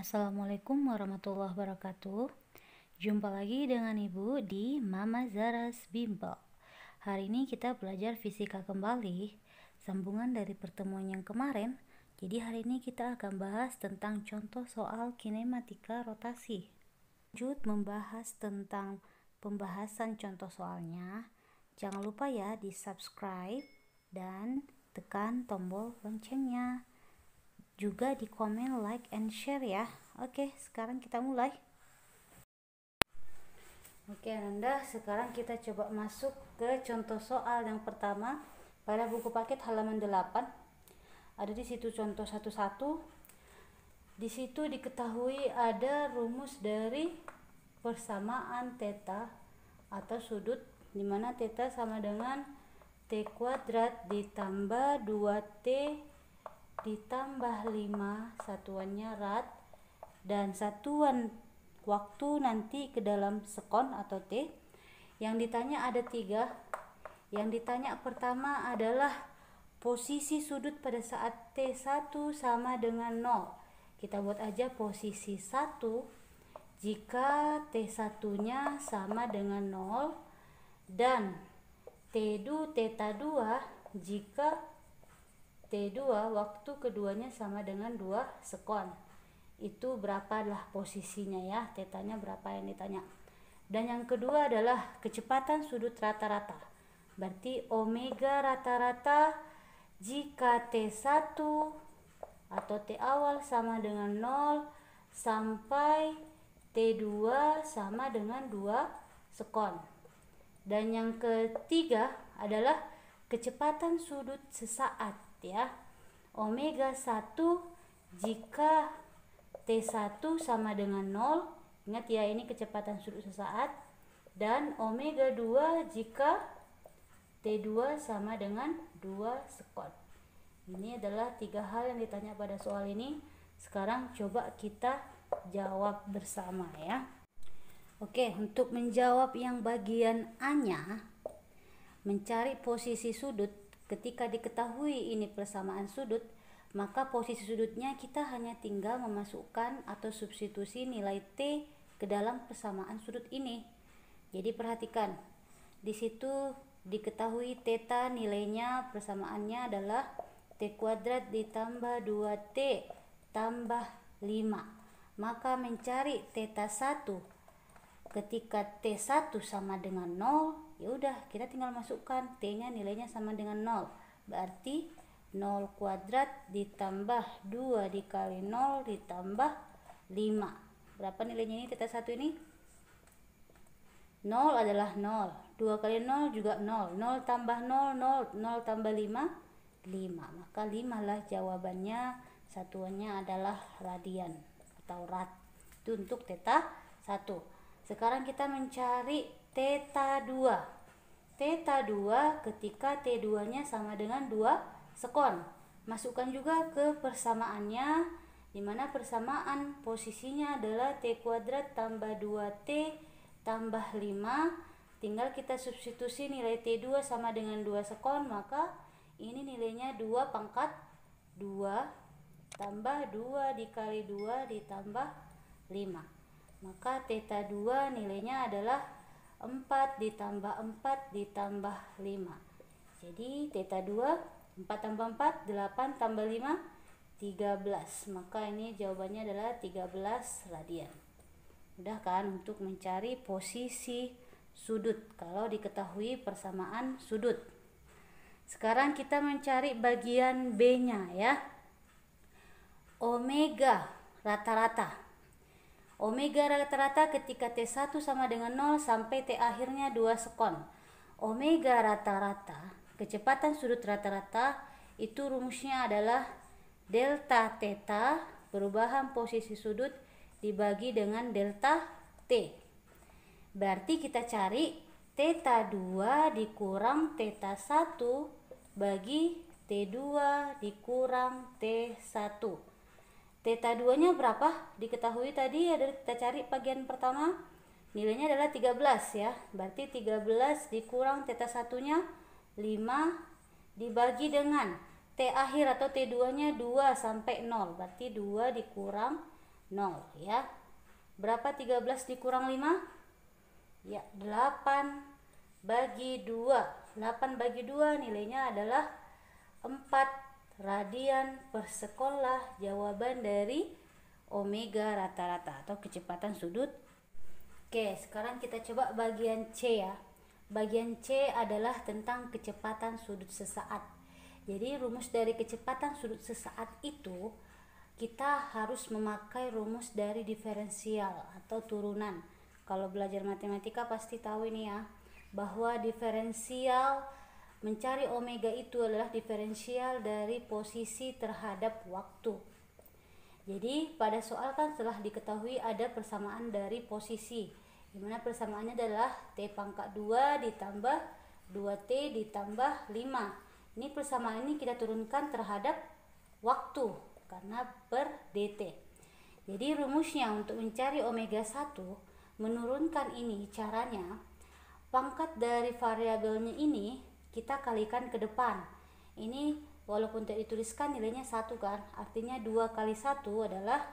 Assalamualaikum warahmatullahi wabarakatuh. Jumpa lagi dengan Ibu di Mama Zara's Bimbel. Hari ini kita belajar fisika kembali, sambungan dari pertemuan yang kemarin. Jadi hari ini kita akan bahas tentang contoh soal kinematika rotasi. Lanjut membahas tentang pembahasan contoh soalnya. Jangan lupa ya di subscribe dan tekan tombol loncengnya. Juga di komen, like, and share ya. Oke, sekarang kita mulai. Oke, Anda, sekarang kita coba masuk ke contoh soal yang pertama pada buku paket halaman 8. Ada di situ contoh 11. Di situ diketahui ada rumus dari persamaan theta atau sudut, di mana theta sama dengan t kuadrat ditambah 2t ditambah 5, satuannya rad, dan satuan waktu nanti ke dalam sekon atau t. Yang ditanya ada 3. Yang ditanya pertama adalah posisi sudut pada saat T1 sama dengan 0. Kita buat aja posisi 1 jika T1 nya sama dengan 0 dan T2 theta 2 jika T2 waktu keduanya sama dengan 2 sekon. Itu berapalah posisinya ya, tetanya berapa yang ditanya. Dan yang kedua adalah kecepatan sudut rata-rata. Berarti omega rata-rata jika T1 atau T awal sama dengan 0 sampai T2 sama dengan 2 sekon. Dan yang ketiga adalah kecepatan sudut sesaat ya, omega 1 jika T1 sama dengan 0, ingat ya ini kecepatan sudut sesaat, dan omega 2 jika T2 sama dengan 2 sekon. Ini adalah 3 hal yang ditanya pada soal ini. Sekarang coba kita jawab bersama ya. Oke, untuk menjawab yang bagian A-nya, mencari posisi sudut. Ketika diketahui ini persamaan sudut, maka posisi sudutnya kita hanya tinggal memasukkan atau substitusi nilai T ke dalam persamaan sudut ini. Jadi perhatikan, di situ diketahui theta nilainya persamaannya adalah T kuadrat ditambah 2T tambah 5. Maka mencari theta 1 ketika T1 sama dengan 0, ya udah kita tinggal masukkan T-nya nilainya sama dengan 0. Berarti 0 kuadrat ditambah 2 dikali 0 ditambah 5. Berapa nilainya ini theta 1 ini? 0 adalah 0. 2 kali 0 juga 0. 0 tambah 0, 0. 0 tambah 5, 5. Maka 5 lah jawabannya. Satuannya adalah radian atau rad. Itu untuk theta 1. Sekarang kita mencari theta 2. Theta 2 ketika T2 nya sama dengan 2 sekon. Masukkan juga ke persamaannya, dimana persamaan posisinya adalah T kuadrat tambah 2T tambah 5. Tinggal kita substitusi nilai T2 sama dengan 2 sekon, maka ini nilainya 2 pangkat 2 tambah 2 dikali 2 ditambah 5. Maka theta 2 nilainya adalah 4 ditambah 4 ditambah 5. Jadi theta 2, 4 tambah 4, 8 tambah 5, 13. Maka ini jawabannya adalah 13 radian. Mudah kan untuk mencari posisi sudut kalau diketahui persamaan sudut. Sekarang kita mencari bagian B-nya ya. Omega rata-rata. Omega rata-rata ketika T1 sama dengan 0 sampai T akhirnya 2 sekon. Omega rata-rata, kecepatan sudut rata-rata, itu rumusnya adalah delta theta, perubahan posisi sudut, dibagi dengan delta T. Berarti kita cari theta 2 dikurang theta 1 bagi T2 dikurang T1. Theta 2 nya berapa? Diketahui tadi ada kita cari bagian pertama. Nilainya adalah 13 ya. Berarti 13 dikurang theta 1 nya 5 dibagi dengan T akhir atau T2 nya 2 sampai 0. Berarti 2 dikurang 0 ya. Berapa 13 dikurang 5? Ya, 8 bagi 2. 8 bagi 2 nilainya adalah 4 radian per sekon lah jawaban dari omega rata-rata atau kecepatan sudut. Oke, sekarang kita coba bagian C ya. Bagian C adalah tentang kecepatan sudut sesaat. Jadi rumus dari kecepatan sudut sesaat itu kita harus memakai rumus dari diferensial atau turunan. Kalau belajar matematika pasti tahu ini ya, bahwa diferensial mencari omega itu adalah diferensial dari posisi terhadap waktu. Jadi pada soal kan telah diketahui ada persamaan dari posisi, dimana persamaannya adalah T pangkat 2 ditambah 2T ditambah 5. Ini persamaan ini kita turunkan terhadap waktu karena per dt. Jadi rumusnya untuk mencari omega 1, menurunkan ini caranya, pangkat dari variabelnya ini kita kalikan ke depan. Ini walaupun tidak dituliskan nilainya 1 kan, artinya 2 kali 1 adalah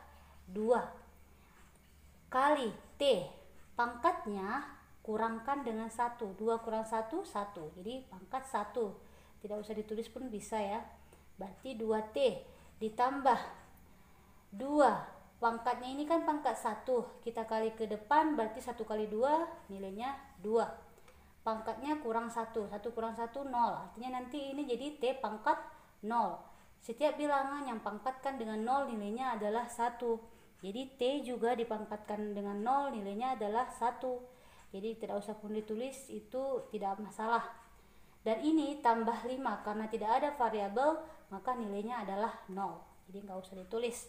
2 kali T, pangkatnya kurangkan dengan 1, 2 kurang 1, 1, jadi pangkat 1, tidak usah ditulis pun bisa ya. Berarti 2T ditambah 2, pangkatnya ini kan pangkat 1, kita kali ke depan berarti 1 kali 2 nilainya 2, pangkatnya kurang 1, 1 kurang 1 0, artinya nanti ini jadi T pangkat 0. Setiap bilangan yang pangkatkan dengan 0 nilainya adalah 1. Jadi T juga dipangkatkan dengan 0 nilainya adalah 1. Jadi tidak usah pun ditulis, itu tidak masalah. Dan ini tambah 5 karena tidak ada variabel maka nilainya adalah 0. Jadi nggak usah ditulis.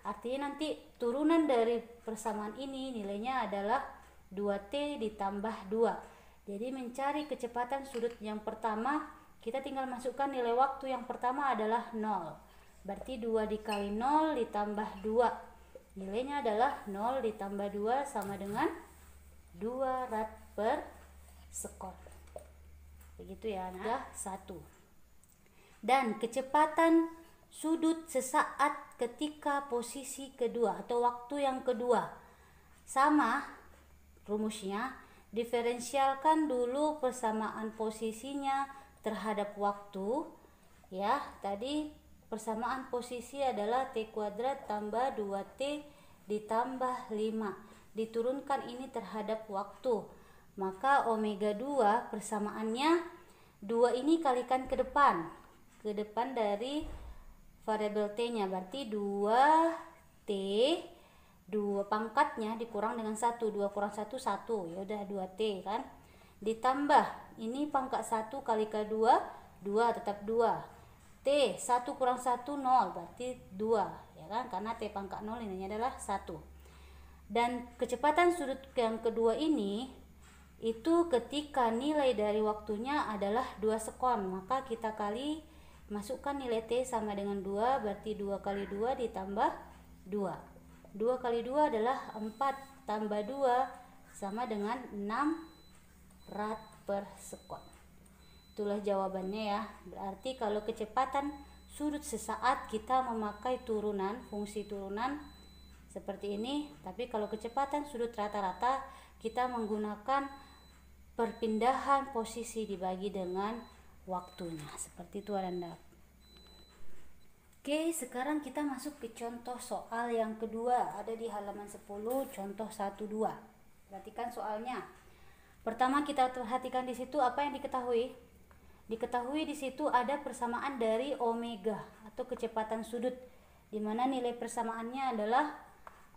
Artinya nanti turunan dari persamaan ini nilainya adalah 2T ditambah 2. Jadi mencari kecepatan sudut yang pertama, kita tinggal masukkan nilai waktu yang pertama adalah 0. Berarti 2 dikali 0 ditambah 2. Nilainya adalah 0 ditambah 2 sama dengan 2 rad per sekon. Begitu ya, nah 1. Dan kecepatan sudut sesaat ketika posisi kedua atau waktu yang kedua. Sama rumusnya, diferensialkan dulu persamaan posisinya terhadap waktu ya. Tadi persamaan posisi adalah T kuadrat tambah 2T ditambah 5, diturunkan ini terhadap waktu, maka omega 2 persamaannya 2 ini kalikan ke depan dari variabel T nya, berarti 2T, 2 pangkatnya dikurang dengan 1, 2 kurang 1 1, ya udah 2T kan, ditambah ini pangkat 1 kali ke 2 tetap 2, T 1 kurang 1 0, berarti 2 ya kan, karena T pangkat 0 ini adalah 1. Dan kecepatan sudut yang kedua ini itu ketika nilai dari waktunya adalah 2 sekon, maka kita kali masukkan nilai T sama dengan 2, berarti 2 kali 2 ditambah 2. 2 kali 2 adalah 4 tambah 2 sama dengan 6 rad per sekon. Itulah jawabannya ya. Berarti kalau kecepatan sudut sesaat kita memakai turunan, fungsi turunan seperti ini. Tapi kalau kecepatan sudut rata-rata kita menggunakan perpindahan posisi dibagi dengan waktunya. Seperti itu Anda. Oke, sekarang kita masuk ke contoh soal yang kedua. Ada di halaman 10, contoh 1-2. Perhatikan soalnya. Pertama kita perhatikan di situ apa yang diketahui. Diketahui di situ ada persamaan dari omega atau kecepatan sudut, di mana nilai persamaannya adalah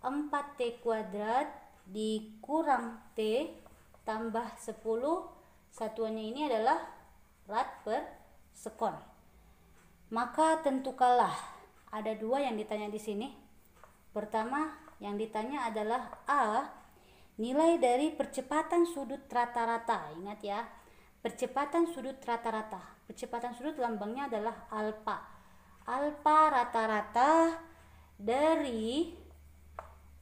4T kuadrat dikurang T tambah 10, satuannya ini adalah rad per sekon. Maka tentukanlah, ada 2 yang ditanya di sini. Pertama yang ditanya adalah A, nilai dari percepatan sudut rata-rata. Ingat ya, percepatan sudut rata-rata. Percepatan sudut lambangnya adalah alfa. Alfa rata-rata dari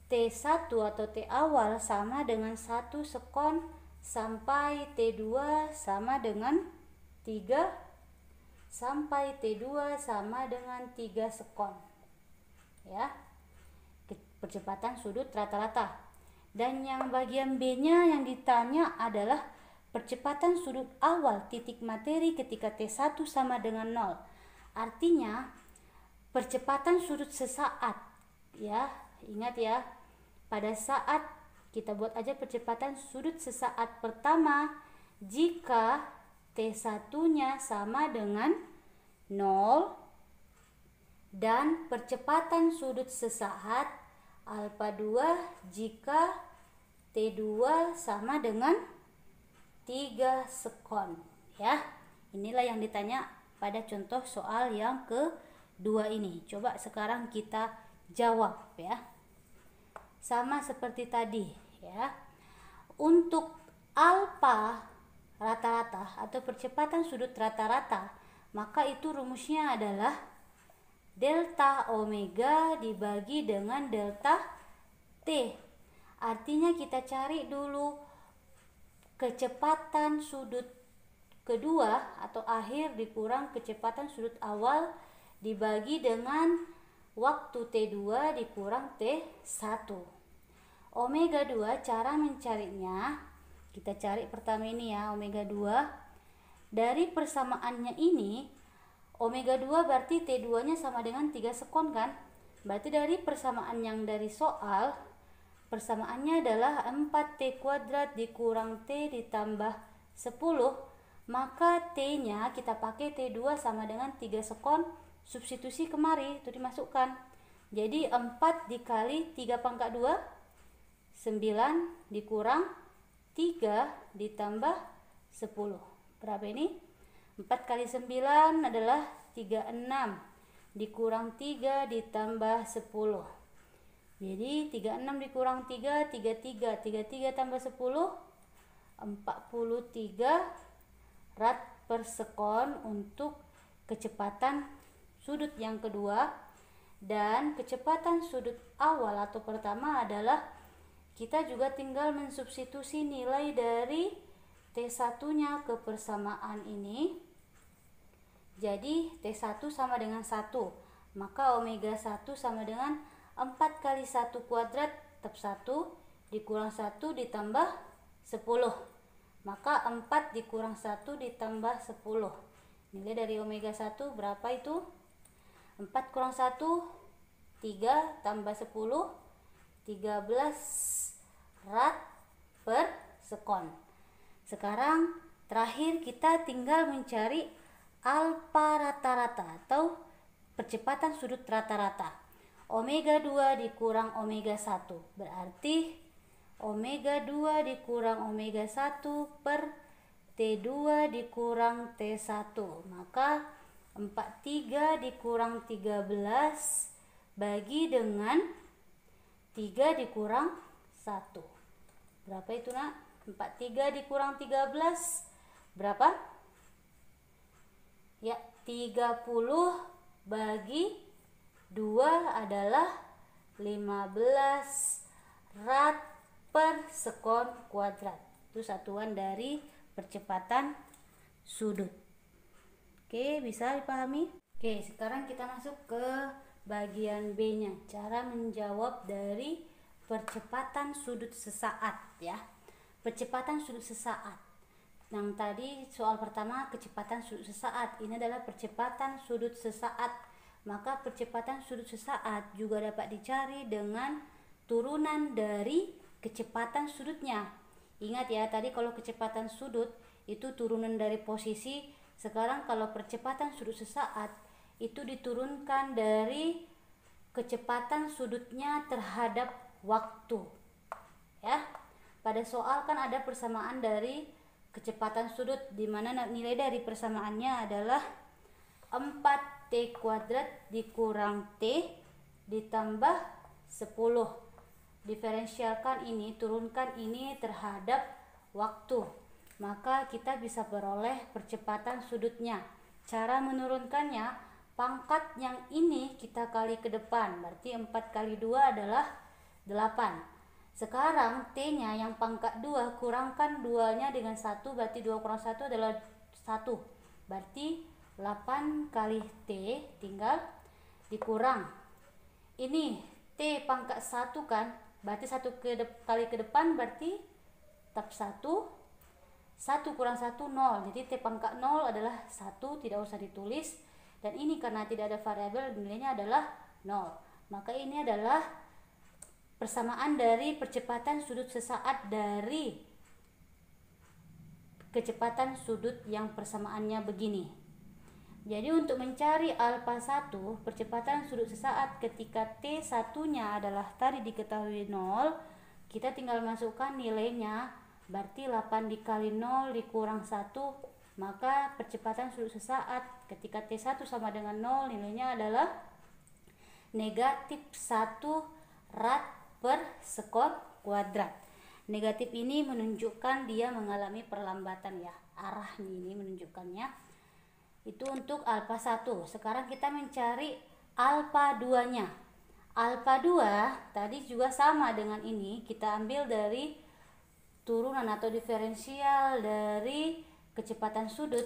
T1 atau T awal sama dengan 1 sekon sampai T2 sama dengan 3 sampai T2 sama dengan 3 sekon. Ya. percepatan sudut rata-rata. Dan yang bagian B-nya yang ditanya adalah percepatan sudut awal titik materi ketika T1 sama dengan 0. Artinya percepatan sudut sesaat, ya. Ingat ya, pada saat kita buat aja percepatan sudut sesaat pertama jika T1-nya sama dengan 0 dan percepatan sudut sesaat alfa 2 jika T2 sama dengan 3 sekon, ya. Inilah yang ditanya pada contoh soal yang kedua ini. Coba sekarang kita jawab, ya. Sama seperti tadi, ya. Untuk alfa rata-rata atau percepatan sudut rata-rata, maka itu rumusnya adalah delta omega dibagi dengan delta T. Artinya kita cari dulu kecepatan sudut kedua atau akhir dikurang kecepatan sudut awal dibagi dengan waktu T2 dikurang T1. Omega 2 cara mencarinya, kita cari pertama ini ya, omega 2. Dari persamaannya ini, omega 2 berarti T2 nya sama dengan 3 sekon kan? Berarti dari persamaan yang dari soal, persamaannya adalah 4T kuadrat dikurang T ditambah 10. Maka T-nya kita pakai T2 sama dengan 3 sekon, substitusi kemari, itu dimasukkan. Jadi 4 dikali 3 pangkat 2, 9 dikurang 3 ditambah 10. Berapa ini? 4 kali 9 adalah 36 dikurang 3 ditambah 10. Jadi 36 dikurang 3, 33. 33 tambah 10, 43 rad per sekon untuk kecepatan sudut yang kedua. Dan kecepatan sudut awal atau pertama adalah kita juga tinggal mensubstitusi nilai dari T1-nya ke persamaan ini. Jadi T1 sama dengan 1, maka omega 1 sama dengan 4 kali 1 kuadrat tetap 1 dikurang 1 ditambah 10. Maka 4 dikurang 1 ditambah 10. Nilai dari omega 1 berapa itu? 4 kurang 1, 3 tambah 10, 13 rad per sekon. Sekarang terakhir kita tinggal mencari alfa rata-rata atau percepatan sudut rata-rata. Omega 2 dikurang omega 1 berarti omega 2 dikurang omega 1 per T2 dikurang T1. Maka 43 dikurang 13 bagi dengan 3 dikurang 1. Berapa itu nak? 43 dikurang 13 berapa? Ya, 30 bagi 2 adalah 15 rad per sekon kuadrat. Itu satuan dari percepatan sudut. Oke, bisa dipahami? Oke, sekarang kita masuk ke bagian B-nya. Cara menjawab dari percepatan sudut sesaat, ya. Percepatan sudut sesaat. Yang tadi soal pertama kecepatan sudut sesaat, ini adalah percepatan sudut sesaat. Maka percepatan sudut sesaat juga dapat dicari dengan turunan dari kecepatan sudutnya. Ingat ya, tadi kalau kecepatan sudut itu turunan dari posisi. Sekarang kalau percepatan sudut sesaat itu diturunkan dari kecepatan sudutnya terhadap waktu, ya. Pada soal kan ada persamaan dari kecepatan sudut, di mana nilai dari persamaannya adalah 4T kuadrat dikurang T ditambah 10. Diferensialkan ini, turunkan ini terhadap waktu, maka kita bisa beroleh percepatan sudutnya. Cara menurunkannya, pangkat yang ini kita kali ke depan, berarti 4 kali 2 adalah 8. Sekarang T-nya yang pangkat 2, kurangkan 2-nya dengan 1, berarti 2 kurang 1 adalah 1. Berarti 8 kali T tinggal dikurang. Ini T pangkat 1 kan, berarti 1 kali ke depan berarti tetap 1, 1 kurang 1 0, jadi T pangkat 0 adalah 1, tidak usah ditulis. Dan ini karena tidak ada variabel, nilainya adalah 0. Maka ini adalah persamaan dari percepatan sudut sesaat dari kecepatan sudut yang persamaannya begini. Jadi untuk mencari alfa 1, percepatan sudut sesaat ketika T1-nya adalah tadi diketahui 0, kita tinggal masukkan nilainya, berarti 8 dikali 0 dikurang 1, maka percepatan sudut sesaat ketika T1 sama dengan 0 nilainya adalah negatif 1 rad per sekon kuadrat. Negatif ini menunjukkan dia mengalami perlambatan ya, arahnya ini menunjukkannya. Itu untuk alfa 1. Sekarang kita mencari alfa 2-nya. Alfa 2 tadi juga sama dengan ini, kita ambil dari turunan atau diferensial dari kecepatan sudut.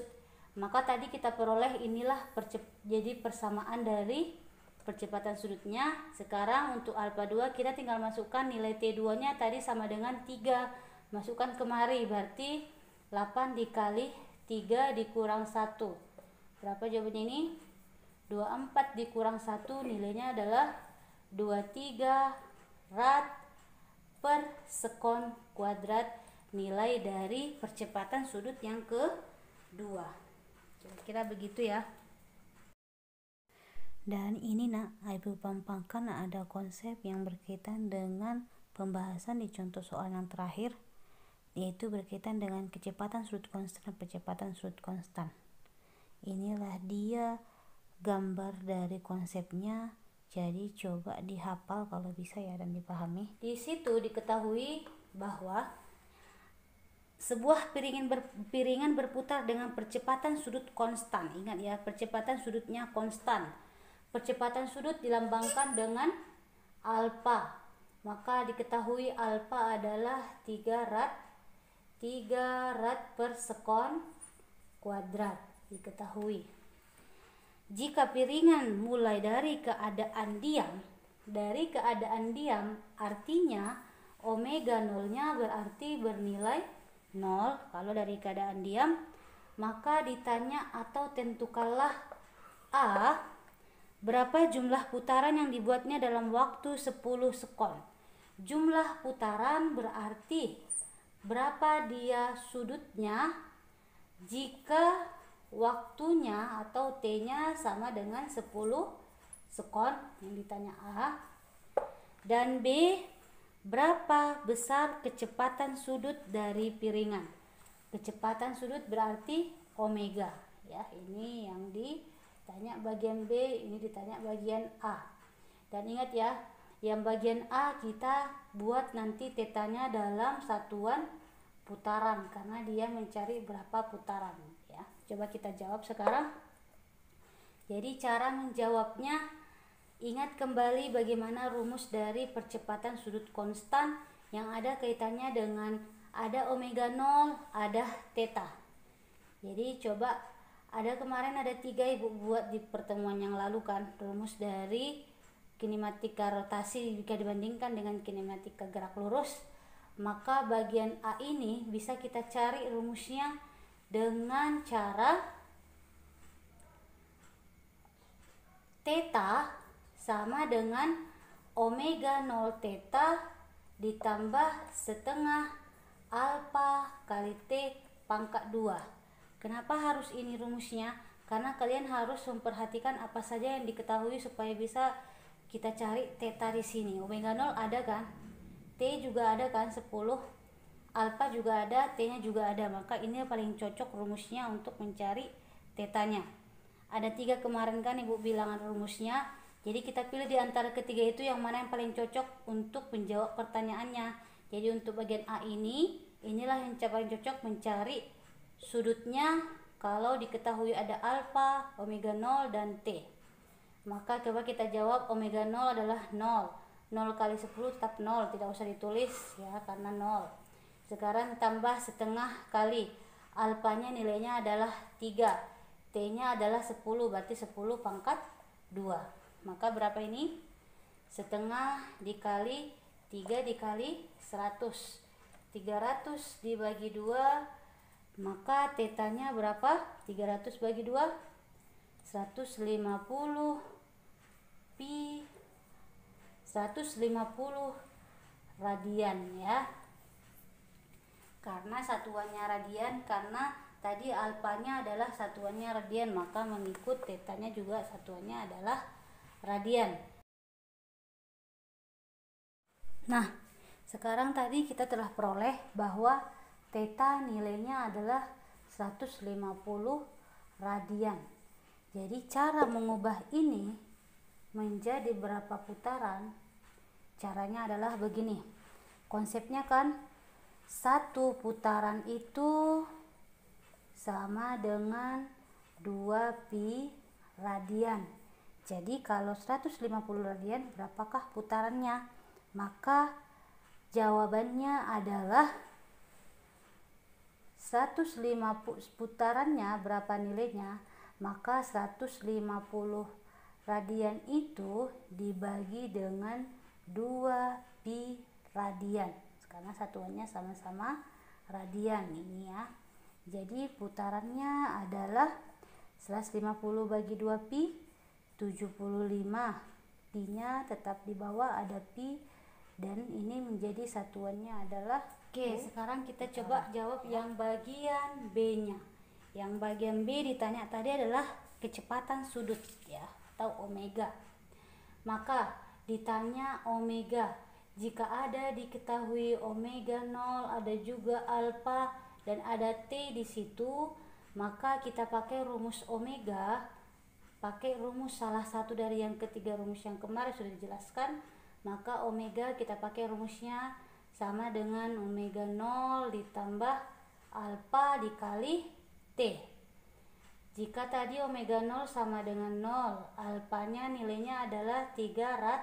Maka tadi kita peroleh inilah jadi persamaan dari percepatan sudutnya. Sekarang untuk alfa 2 kita tinggal masukkan nilai T2-nya tadi sama dengan 3. Masukkan kemari, berarti 8 dikali 3 dikurang 1. Berapa jawabannya ini? 24 dikurang 1 nilainya adalah 23 rad per sekon kuadrat, nilai dari percepatan sudut yang kedua. Kira-kira begitu ya. Dan ini Ibu pampangkan ada konsep yang berkaitan dengan pembahasan di contoh soal yang terakhir, yaitu berkaitan dengan kecepatan sudut konstan dan percepatan sudut konstan. Inilah dia gambar dari konsepnya, jadi coba dihafal kalau bisa ya dan dipahami. Di situ diketahui bahwa sebuah piringan berputar dengan percepatan sudut konstan. Ingat ya, percepatan sudutnya konstan. Percepatan sudut dilambangkan dengan alfa. Maka diketahui alfa adalah 3 rad per sekon kuadrat. Diketahui. Jika piringan mulai dari keadaan diam, artinya omega nolnya berarti bernilai 0. Kalau dari keadaan diam, maka ditanya atau tentukanlah A, berapa jumlah putaran yang dibuatnya dalam waktu 10 sekon. Jumlah putaran berarti berapa dia sudutnya jika waktunya atau T-nya sama dengan 10 sekon yang ditanya A. Dan B, berapa besar kecepatan sudut dari piringan. Kecepatan sudut berarti omega ya. Ini yang ditanya bagian B, ini ditanya bagian A. Dan ingat ya, yang bagian A kita buat nanti tetanya dalam satuan putaran karena dia mencari berapa putaran ya. Coba kita jawab sekarang. Jadi cara menjawabnya, ingat kembali bagaimana rumus dari percepatan sudut konstan yang ada kaitannya dengan ada omega 0, ada theta. Jadi coba kemarin ada 3 Ibu buat di pertemuan yang lalu kan, rumus dari kinematika rotasi jika dibandingkan dengan kinematika gerak lurus. Maka bagian A ini bisa kita cari rumusnya dengan cara theta sama dengan omega 0 theta ditambah setengah alfa kali T pangkat 2. Kenapa harus ini rumusnya? Karena kalian harus memperhatikan apa saja yang diketahui supaya bisa kita cari theta di sini. Omega 0 ada kan? T juga ada kan 10. Alfa juga ada, T-nya juga ada. Maka ini paling cocok rumusnya untuk mencari tetanya. Ada 3 kemarin kan Ibu bilang rumusnya. Jadi kita pilih di antara ketiga itu yang mana yang paling cocok untuk menjawab pertanyaannya. Jadi untuk bagian A ini, inilah yang paling cocok mencari sudutnya kalau diketahui ada alfa, omega 0 dan T. Maka coba kita jawab omega 0 adalah 0. 0 kali 10 tetap 0, tidak usah ditulis ya karena 0. Sekarang tambah setengah kali alfanya nilainya adalah 3. T-nya adalah 10, berarti 10 pangkat 2. Maka berapa ini? setengah dikali 3 dikali 100. 300 dibagi 2, maka tetanya berapa? 300 bagi 2 150 pi 150 radian ya. Karena satuannya radian, karena tadi alfanya adalah satuannya radian, maka mengikut tetanya juga satuannya adalah radian. Nah, sekarang tadi kita telah peroleh bahwa theta nilainya adalah 150 radian. Jadi cara mengubah ini menjadi berapa putaran? Caranya adalah begini. Konsepnya kan satu putaran itu sama dengan 2 pi radian. Jadi kalau 150 radian berapakah putarannya? Maka jawabannya adalah 150 putarannya berapa nilainya? Maka 150 radian itu dibagi dengan 2 pi radian, karena satuannya sama-sama radian ini ya. Jadi putarannya adalah 150 bagi 2 pi 75. Pi-nya tetap di bawah ada pi, dan ini menjadi satuannya adalah. Oke, sekarang kita coba jawab yang bagian B-nya. Yang bagian B ditanya tadi adalah kecepatan sudut ya, atau omega. Maka ditanya omega. Jika ada diketahui omega 0, ada juga alfa dan ada T di situ, maka kita pakai rumus omega, pakai rumus salah satu dari yang ketiga rumus yang kemarin sudah dijelaskan. Maka omega kita pakai rumusnya sama dengan omega 0 ditambah alfa dikali T. Jika tadi omega 0 sama dengan 0, alfanya nilainya adalah 3 rad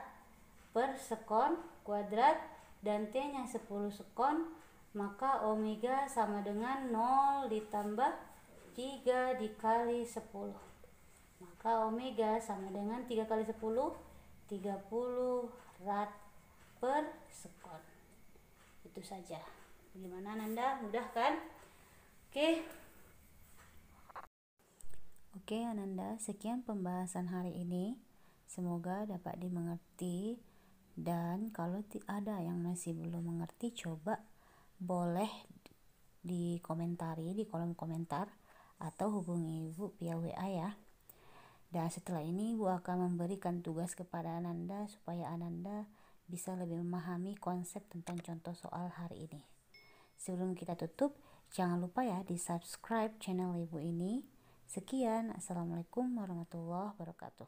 per sekon kuadrat dan T-nya 10 sekon, maka omega sama dengan 0 ditambah 3 dikali 10. Maka omega sama dengan 3 kali 10, 30 rad per sekon. Itu saja. Bagaimana Ananda? Mudah kan? Oke Ananda, sekian pembahasan hari ini. Semoga dapat dimengerti, dan kalau ada yang masih belum mengerti, coba boleh dikomentari di kolom komentar atau hubungi Ibu via WA ya. Dan setelah ini Ibu akan memberikan tugas kepada Ananda supaya Ananda bisa lebih memahami konsep tentang contoh soal hari ini. Sebelum kita tutup, jangan lupa ya di subscribe channel Ibu ini. Sekian, Assalamualaikum warahmatullahi wabarakatuh.